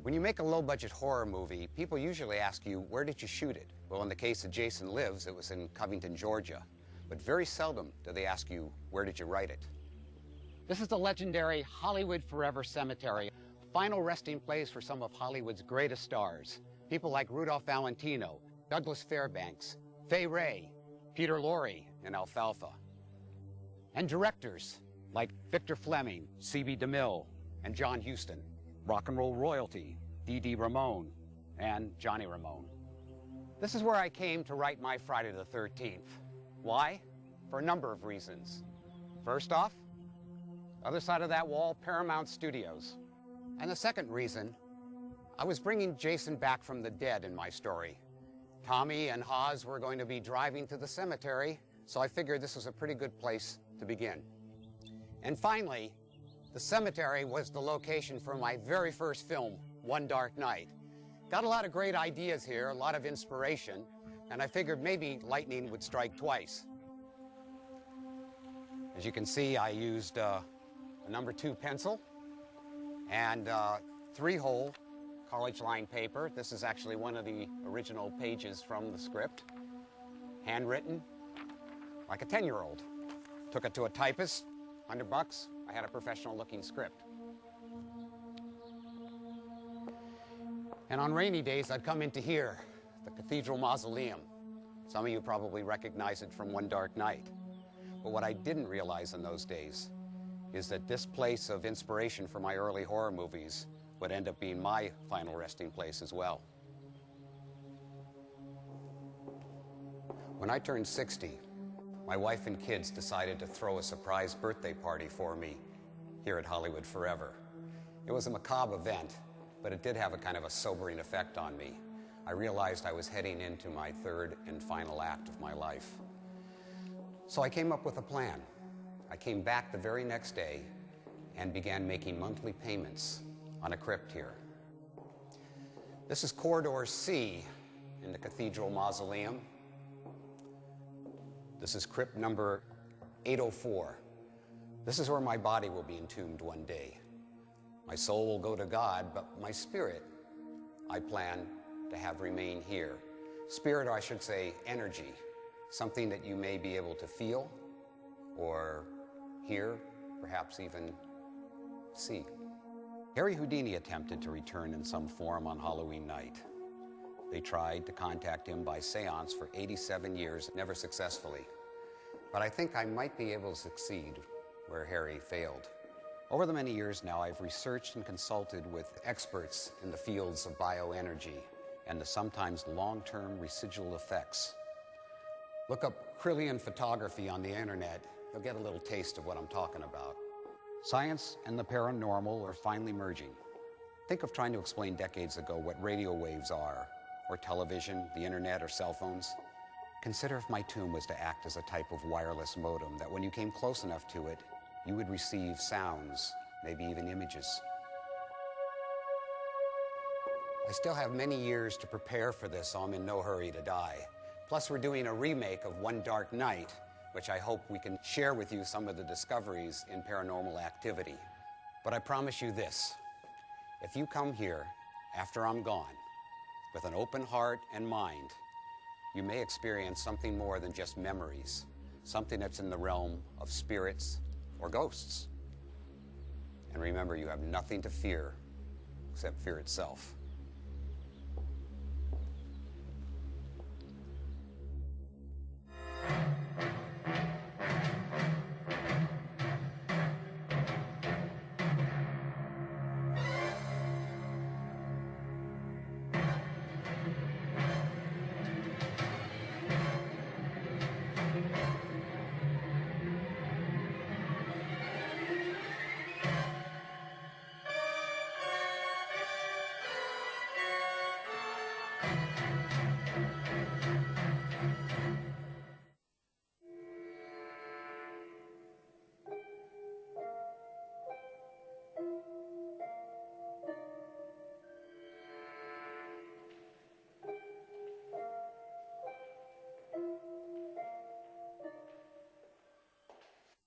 When you make a low-budget horror movie, people usually ask you, where did you shoot it? Well, in the case of Jason Lives, it was in Covington, Georgia. But very seldom do they ask you, where did you write it? This is the legendary Hollywood Forever Cemetery, final resting place for some of Hollywood's greatest stars. People like Rudolph Valentino, Douglas Fairbanks, Fay Wray, Peter Lorre, and Alfalfa. And directors like Victor Fleming, C.B. DeMille, and John Huston. Rock and roll royalty, Dee Ramone, and Johnny Ramone. This is where I came to write my Friday the 13th. Why? For a number of reasons. First off, other side of that wall, Paramount Studios. And the second reason, I was bringing Jason back from the dead in my story. Tommy and Haz were going to be driving to the cemetery, so I figured this was a pretty good place to begin. And finally, the cemetery was the location for my very first film, One Dark Night. Got a lot of great ideas here, a lot of inspiration, and I figured maybe lightning would strike twice. As you can see, I used a number 2 pencil and 3-hole college line paper. This is actually one of the original pages from the script, handwritten like a 10-year-old. Took it to a typist, $100. I had a professional-looking script. And on rainy days, I'd come into here, the Cathedral Mausoleum. Some of you probably recognize it from One Dark Night. But what I didn't realize in those days is that this place of inspiration for my early horror movies would end up being my final resting place as well. When I turned 60, my wife and kids decided to throw a surprise birthday party for me here at Hollywood Forever. It was a macabre event, but it did have a kind of a sobering effect on me. I realized I was heading into my third and final act of my life. So I came up with a plan. I came back the very next day and began making monthly payments on a crypt here. This is Corridor C in the Cathedral Mausoleum. This is crypt number 804. This is where my body will be entombed one day. My soul will go to God, but my spirit, I plan to have remain here. Spirit, or I should say energy, something that you may be able to feel or hear, perhaps even see. Harry Houdini attempted to return in some form on Halloween night. They tried to contact him by seance for 87 years, never successfully. But I think I might be able to succeed where Harry failed. Over the many years now, I've researched and consulted with experts in the fields of bioenergy and the sometimes long-term residual effects. Look up Krillin photography on the internet. You'll get a little taste of what I'm talking about. Science and the paranormal are finally merging. Think of trying to explain decades ago what radio waves are, or television, the internet, or cell phones. Consider if my tomb was to act as a type of wireless modem that when you came close enough to it, you would receive sounds, maybe even images. I still have many years to prepare for this, so I'm in no hurry to die. Plus, we're doing a remake of One Dark Night, which I hope we can share with you some of the discoveries in paranormal activity. But I promise you this, if you come here after I'm gone, with an open heart and mind, you may experience something more than just memories, something that's in the realm of spirits or ghosts. And remember, you have nothing to fear except fear itself.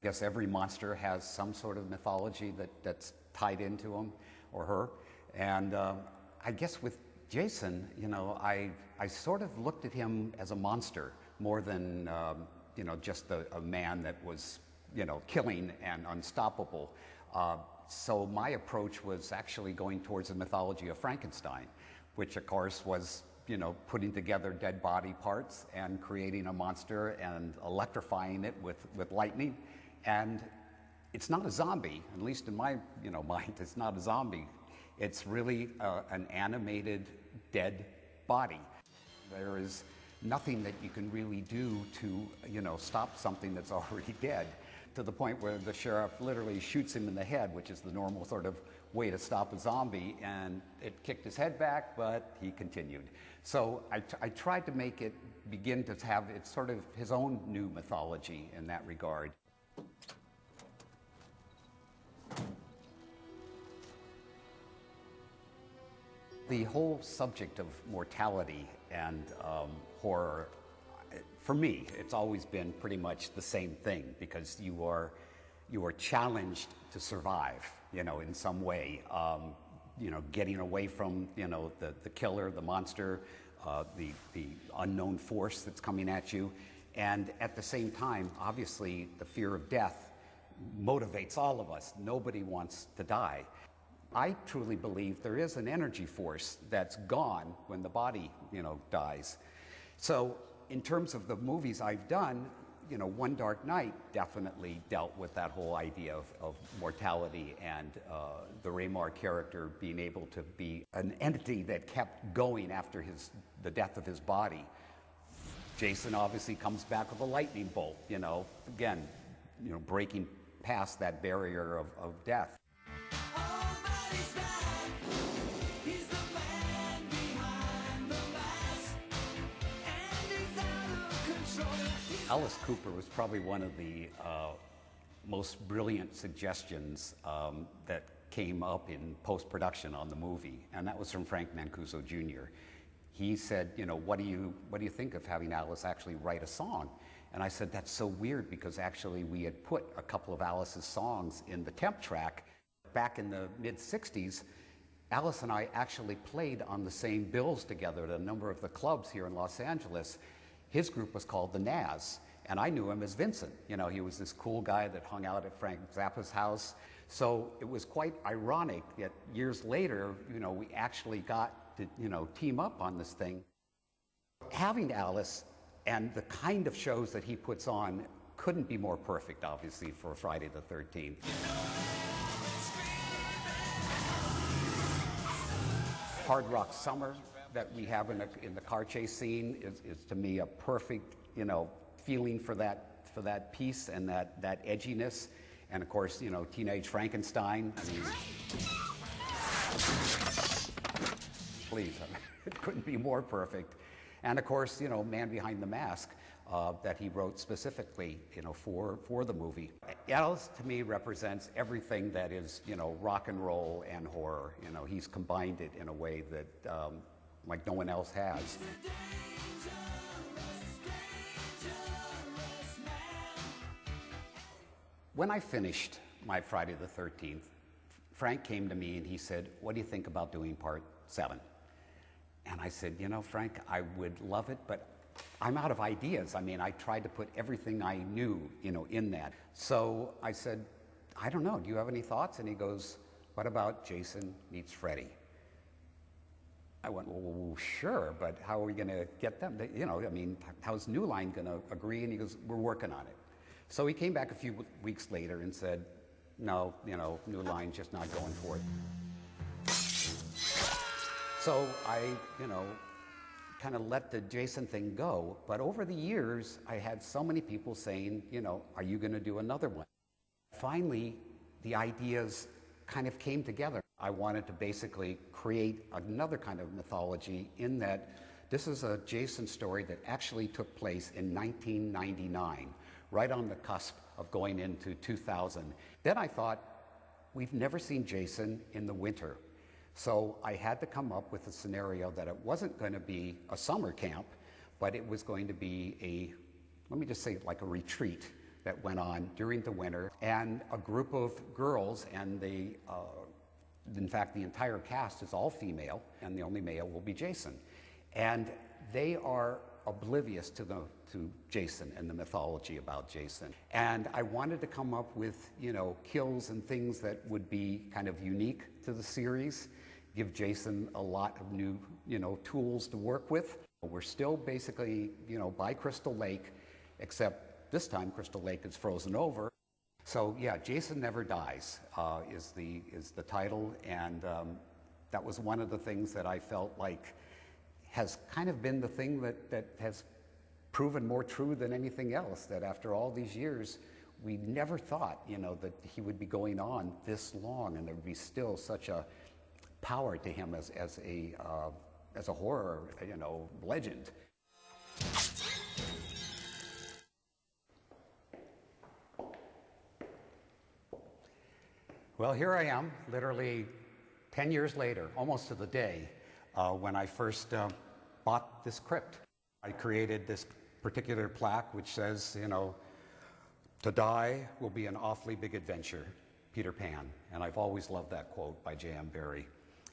I guess every monster has some sort of mythology that's tied into him or her. And I guess with Jason, you know, I sort of looked at him as a monster more than, you know, just a man that was, you know, killing and unstoppable. So my approach was actually going towards the mythology of Frankenstein, which of course was, you know, putting together dead body parts and creating a monster and electrifying it with lightning. And it's not a zombie, at least in my, you know, mind, it's not a zombie. It's really an animated dead body. There is nothing that you can really do to, you know, stop something that's already dead, to the point where the sheriff literally shoots him in the head, which is the normal sort of way to stop a zombie, and it kicked his head back, but he continued. So I tried to make it begin to have it's sort of his own new mythology in that regard. The whole subject of mortality and horror, for me, it's always been pretty much the same thing, because you are challenged to survive, you know, in some way. You know, getting away from, you know, the killer, the monster, the unknown force that's coming at you, and at the same time, obviously, the fear of death motivates all of us. Nobody wants to die. I truly believe there is an energy force that's gone when the body, you know, dies. So in terms of the movies I've done, you know, One Dark Night definitely dealt with that whole idea of mortality and the Raymar character being able to be an entity that kept going after the death of his body. Jason obviously comes back with a lightning bolt, you know, again, you know, breaking past that barrier of death. Alice Cooper was probably one of the most brilliant suggestions that came up in post-production on the movie, and that was from Frank Mancuso Jr. He said, you know, what do you think of having Alice actually write a song? And I said, that's so weird, because actually we had put a couple of Alice's songs in the temp track. Back in the mid-'60s, Alice and I actually played on the same bills together at a number of the clubs here in Los Angeles. His group was called the Naz, and I knew him as Vincent. You know, he was this cool guy that hung out at Frank Zappa's house. So it was quite ironic that years later, you know, we actually got to, you know, team up on this thing. Having Alice and the kind of shows that he puts on couldn't be more perfect, obviously, for Friday the 13th. Hard Rock Summer that we have in the car chase scene is to me a perfect, you know, feeling for that piece and that edginess. And of course, you know, Teenage Frankenstein. I mean, please, it couldn't be more perfect. And of course, you know, Man Behind the Mask that he wrote specifically, you know, for the movie. Alice to me represents everything that is, you know, rock and roll and horror. You know, he's combined it in a way that like no one else has. When I finished my Friday the 13th, Frank came to me and he said, what do you think about doing part 7? And I said, you know, Frank, I would love it, but I'm out of ideas. I mean, I tried to put everything I knew, you know, in that. So I said, I don't know, do you have any thoughts? And he goes, what about Jason meets Freddy? I went, well, sure, but how are we going to get them? You know, I mean, how's New Line going to agree? And he goes, we're working on it. So he came back a few weeks later and said, no, you know, New Line's just not going for it. So I, you know, kind of let the Jason thing go. But over the years, I had so many people saying, you know, are you going to do another one? Finally, the ideas kind of came together. I wanted to basically create another kind of mythology in that this is a Jason story that actually took place in 1999, right on the cusp of going into 2000. Then I thought, we've never seen Jason in the winter. So I had to come up with a scenario that it wasn't going to be a summer camp, but it was going to be a, let me just say, like a retreat that went on during the winter. And a group of girls and the In fact, the entire cast is all female, and the only male will be Jason. And they are oblivious to Jason and the mythology about Jason. And I wanted to come up with, kills and things that would be kind of unique to the series, give Jason a lot of new, tools to work with. We're still basically, by Crystal Lake, except this time Crystal Lake is frozen over. So yeah, Jason Never Dies is the title, and that was one of the things that I felt like has kind of been the thing that has proven more true than anything else, that after all these years, we never thought, that he would be going on this long and there would be still such a power to him as a horror, legend. Well, here I am, literally 10 years later, almost to the day, when I first bought this crypt. I created this particular plaque which says, to die will be an awfully big adventure, Peter Pan. And I've always loved that quote by J.M. Barrie.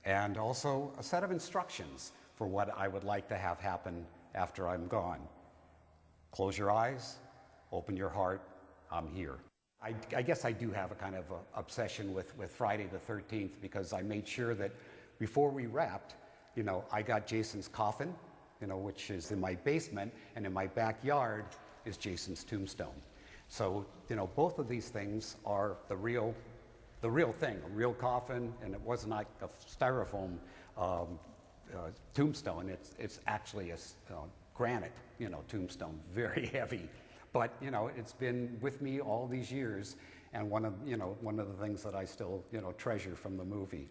And also a set of instructions for what I would like to have happen after I'm gone. Close your eyes, open your heart, I'm here. I guess I do have a kind of obsession with Friday the 13th, because I made sure that before we wrapped, I got Jason's coffin, which is in my basement, and in my backyard is Jason's tombstone. So, both of these things are the real thing, a real coffin, and it wasn't like a styrofoam tombstone. It's actually a granite, tombstone, very heavy. But, it's been with me all these years, and one of the things that I still, treasure from the movie.